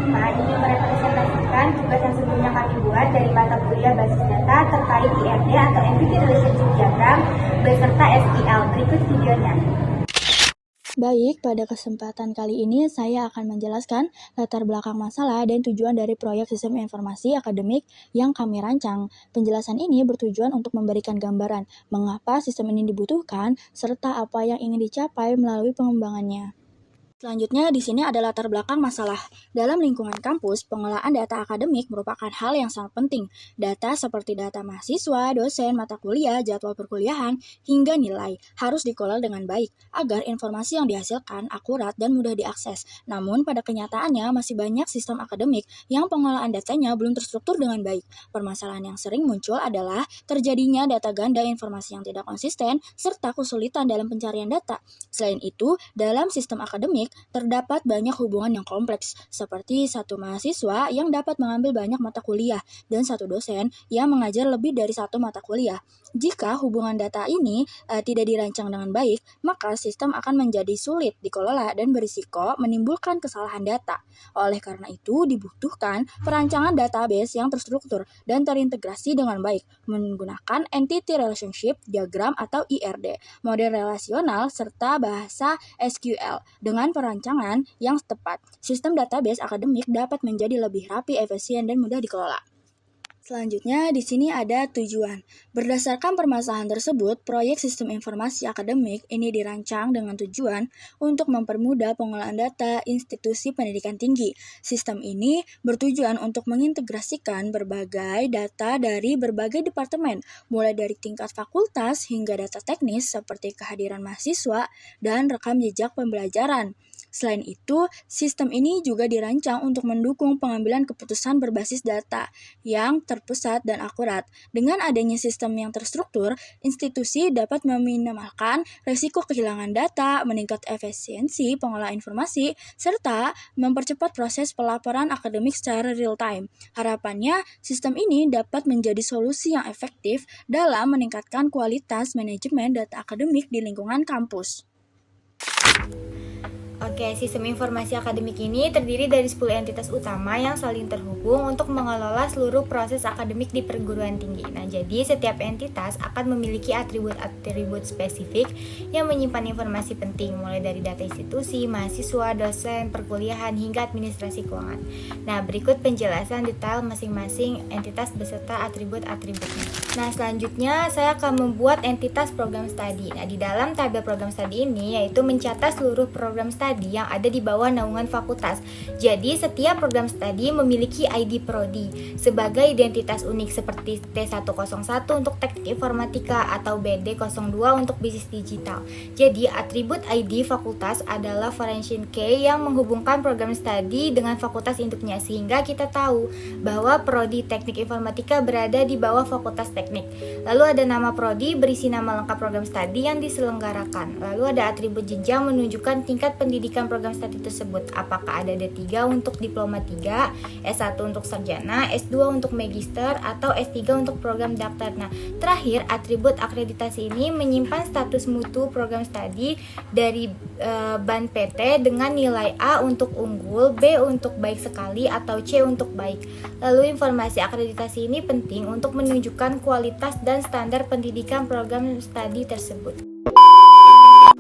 ini merepresentasikan tugas yang sebelumnya kami buat dari mata kuliah basis data terkait IRD atau Entity Relationship Diagram beserta SQL. Berikut videonya. Baik, pada kesempatan kali ini saya akan menjelaskan latar belakang masalah dan tujuan dari proyek sistem informasi akademik yang kami rancang. Penjelasan ini bertujuan untuk memberikan gambaran mengapa sistem ini dibutuhkan serta apa yang ingin dicapai melalui pengembangannya. Selanjutnya, di sini ada latar belakang masalah. Dalam lingkungan kampus, pengelolaan data akademik merupakan hal yang sangat penting. Data seperti data mahasiswa, dosen, mata kuliah, jadwal perkuliahan, hingga nilai harus dikelola dengan baik agar informasi yang dihasilkan akurat dan mudah diakses. Namun, pada kenyataannya masih banyak sistem akademik yang pengelolaan datanya belum terstruktur dengan baik. Permasalahan yang sering muncul adalah terjadinya data ganda, informasi yang tidak konsisten, serta kesulitan dalam pencarian data. Selain itu, dalam sistem akademik, terdapat banyak hubungan yang kompleks, seperti satu mahasiswa yang dapat mengambil banyak mata kuliah dan satu dosen yang mengajar lebih dari satu mata kuliah. Jika hubungan data ini tidak dirancang dengan baik, maka sistem akan menjadi sulit dikelola dan berisiko menimbulkan kesalahan data. Oleh karena itu, dibutuhkan perancangan database yang terstruktur dan terintegrasi dengan baik menggunakan Entity Relationship Diagram atau IRD, model relasional, serta bahasa SQL. Dengan perancangan yang tepat, sistem database akademik dapat menjadi lebih rapi, efisien, dan mudah dikelola. Selanjutnya, di sini ada tujuan. Berdasarkan permasalahan tersebut, proyek sistem informasi akademik ini dirancang dengan tujuan untuk mempermudah pengelolaan data institusi pendidikan tinggi. Sistem ini bertujuan untuk mengintegrasikan berbagai data dari berbagai departemen, mulai dari tingkat fakultas hingga data teknis seperti kehadiran mahasiswa dan rekam jejak pembelajaran. Selain itu, sistem ini juga dirancang untuk mendukung pengambilan keputusan berbasis data yang terpusat dan akurat. Dengan adanya sistem yang terstruktur, institusi dapat meminimalkan risiko kehilangan data, meningkat efisiensi pengelolaan informasi, serta mempercepat proses pelaporan akademik secara real-time. Harapannya, sistem ini dapat menjadi solusi yang efektif dalam meningkatkan kualitas manajemen data akademik di lingkungan kampus. Oke, sistem informasi akademik ini terdiri dari 10 entitas utama yang saling terhubung untuk mengelola seluruh proses akademik di perguruan tinggi. Nah, jadi setiap entitas akan memiliki atribut-atribut spesifik yang menyimpan informasi penting, mulai dari data institusi, mahasiswa, dosen, perkuliahan, hingga administrasi keuangan. Nah, berikut penjelasan detail masing-masing entitas beserta atribut-atributnya. Nah, selanjutnya saya akan membuat entitas program studi. Nah, di dalam tabel program studi ini yaitu mencatat seluruh program studi yang ada di bawah naungan fakultas. Jadi, setiap program studi memiliki ID prodi sebagai identitas unik seperti T101 untuk teknik informatika atau BD02 untuk bisnis digital. Jadi, atribut ID fakultas adalah foreign key yang menghubungkan program studi dengan fakultas induknya sehingga kita tahu bahwa prodi teknik informatika berada di bawah fakultas teknik. Lalu ada nama prodi berisi nama lengkap program studi yang diselenggarakan. Lalu ada atribut jenjang menunjukkan tingkat pendidikan program studi tersebut. Apakah ada D3 untuk diploma 3, S1 untuk sarjana, S2 untuk magister, atau S3 untuk program dokter. Nah, terakhir atribut akreditasi ini menyimpan status mutu program studi dari BAN PT dengan nilai A untuk unggul, B untuk baik sekali, atau C untuk baik. Lalu informasi akreditasi ini penting untuk menunjukkan kualitas dan standar pendidikan program studi tersebut.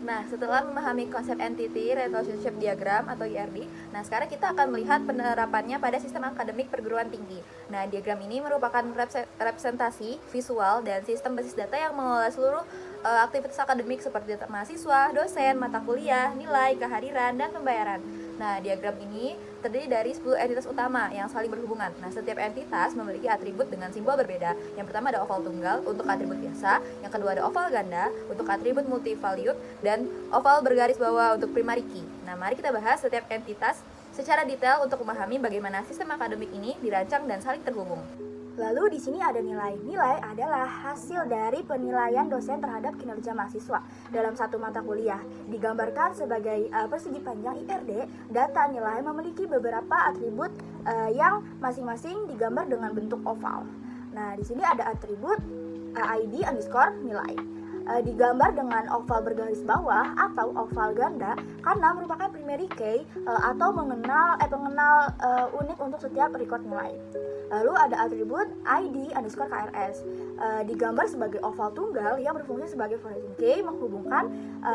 Nah, setelah memahami konsep Entity Relationship Diagram atau IRD, nah sekarang kita akan melihat penerapannya pada sistem akademik perguruan tinggi. Nah, diagram ini merupakan representasi visual dan sistem basis data yang mengelola seluruh aktivitas akademik seperti data mahasiswa, dosen, mata kuliah, nilai, kehadiran, dan pembayaran. Nah, diagram ini terdiri dari 10 entitas utama yang saling berhubungan. Nah, setiap entitas memiliki atribut dengan simbol berbeda. Yang pertama ada oval tunggal untuk atribut biasa, yang kedua ada oval ganda untuk atribut multivalued, dan oval bergaris bawah untuk primary key. Nah, mari kita bahas setiap entitas secara detail untuk memahami bagaimana sistem akademik ini dirancang dan saling terhubung. Lalu di sini ada nilai. Nilai adalah hasil dari penilaian dosen terhadap kinerja mahasiswa dalam satu mata kuliah. Digambarkan sebagai persegi panjang IRD, data nilai memiliki beberapa atribut yang masing-masing digambar dengan bentuk oval. Nah, di sini ada atribut ID underscore nilai. digambar dengan oval bergaris bawah atau oval ganda karena merupakan primary key atau pengenal unik untuk setiap record nilai. Lalu ada atribut ID underscore KRS, digambar sebagai oval tunggal yang berfungsi sebagai foraging key menghubungkan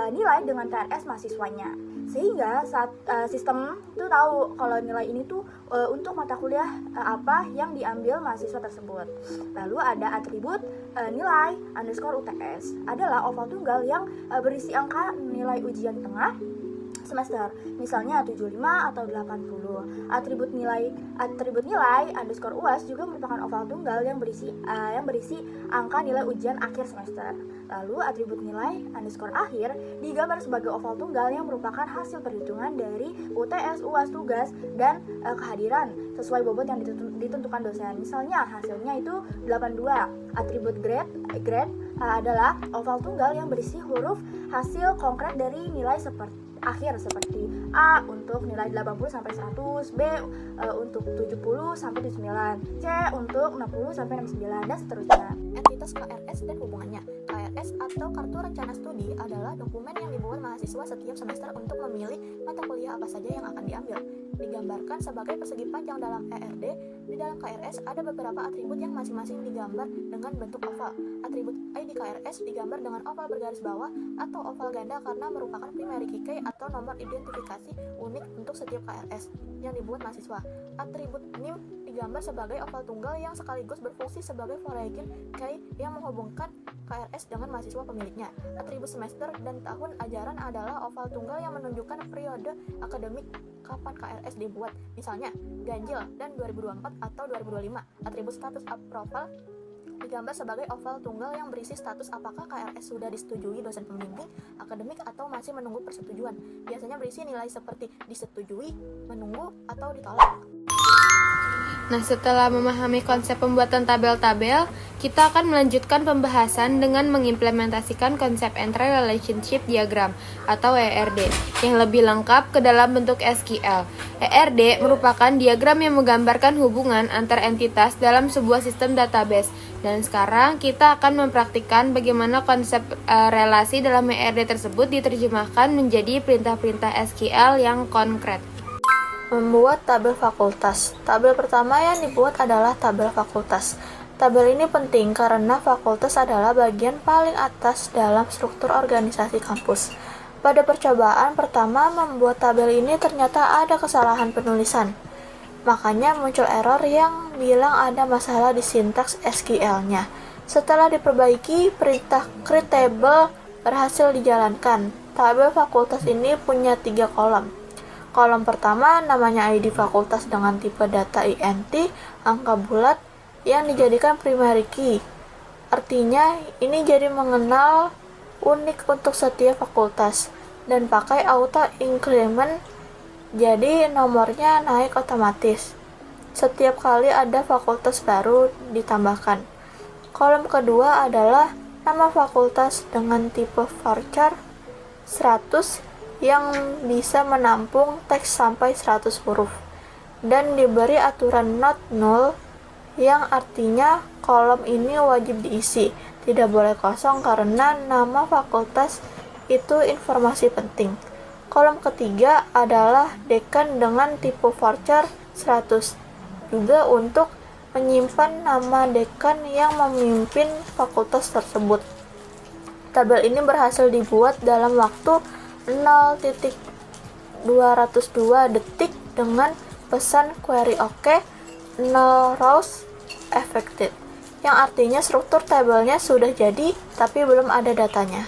nilai dengan KRS mahasiswanya. Sehingga saat sistem itu tahu kalau nilai ini tuh untuk mata kuliah apa yang diambil mahasiswa tersebut. Lalu ada atribut nilai underscore UTS, adalah oval tunggal yang berisi angka nilai ujian tengah semester, misalnya 75 atau 80. Atribut nilai underscore UAS juga merupakan oval tunggal yang berisi angka nilai ujian akhir semester. Lalu atribut nilai underscore akhir digambar sebagai oval tunggal yang merupakan hasil perhitungan dari UTS, UAS, tugas, dan kehadiran sesuai bobot yang ditentukan dosen. Misalnya hasilnya itu 82. Atribut grade adalah oval tunggal yang berisi huruf hasil konkret dari nilai akhir seperti A untuk nilai 80 sampai 100, B untuk 70 sampai 79, C untuk 60 sampai 69 dan seterusnya. Entitas KRS dan hubungannya. KRS atau Kartu Rencana Studi adalah dokumen yang dibuat mahasiswa setiap semester untuk memilih mata kuliah apa saja yang akan diambil. Digambarkan sebagai persegi panjang dalam ERD. Di dalam KRS ada beberapa atribut yang masing-masing digambar dengan bentuk oval. Atribut ID KRS digambar dengan oval bergaris bawah atau oval ganda karena merupakan primary key atau nomor identifikasi unik untuk setiap KRS yang dibuat mahasiswa. Atribut NIM digambar sebagai oval tunggal yang sekaligus berfungsi sebagai foraging key yang menghubungkan KRS dengan mahasiswa pemiliknya. Atribut semester dan tahun ajaran adalah oval tunggal yang menunjukkan periode akademik kapan KRS dibuat, misalnya ganjil dan 2024 atau 2025. Atribut status approval digambar sebagai oval tunggal yang berisi status apakah KRS sudah disetujui dosen pembimbing akademik atau masih menunggu persetujuan. Biasanya berisi nilai seperti disetujui, menunggu, atau ditolak. Nah, setelah memahami konsep pembuatan tabel-tabel, kita akan melanjutkan pembahasan dengan mengimplementasikan konsep Entry Relationship Diagram atau ERD yang lebih lengkap ke dalam bentuk SQL. ERD merupakan diagram yang menggambarkan hubungan antar entitas dalam sebuah sistem database. Dan sekarang kita akan mempraktikkan bagaimana konsep relasi dalam ERD tersebut diterjemahkan menjadi perintah-perintah SQL yang konkret. Membuat tabel fakultas. Tabel pertama yang dibuat adalah tabel fakultas. Tabel ini penting karena fakultas adalah bagian paling atas dalam struktur organisasi kampus. Pada percobaan pertama membuat tabel ini ternyata ada kesalahan penulisan. Makanya muncul error yang bilang ada masalah di sintaks SQL-nya. Setelah diperbaiki, perintah create table berhasil dijalankan. Tabel fakultas ini punya 3 kolom. Kolom pertama namanya ID fakultas dengan tipe data INT, angka bulat yang dijadikan primary key. Artinya ini jadi mengenal unik untuk setiap fakultas dan pakai auto increment, jadi nomornya naik otomatis. Setiap kali ada fakultas baru ditambahkan. Kolom kedua adalah nama fakultas dengan tipe varchar 100 yang bisa menampung teks sampai 100 huruf dan diberi aturan not null yang artinya kolom ini wajib diisi, tidak boleh kosong karena nama fakultas itu informasi penting. Kolom ketiga adalah dekan dengan tipe varchar 100 juga untuk menyimpan nama dekan yang memimpin fakultas tersebut. Tabel ini berhasil dibuat dalam waktu 0.202 detik dengan pesan query OK 0 rows affected, yang artinya struktur tabelnya sudah jadi tapi belum ada datanya.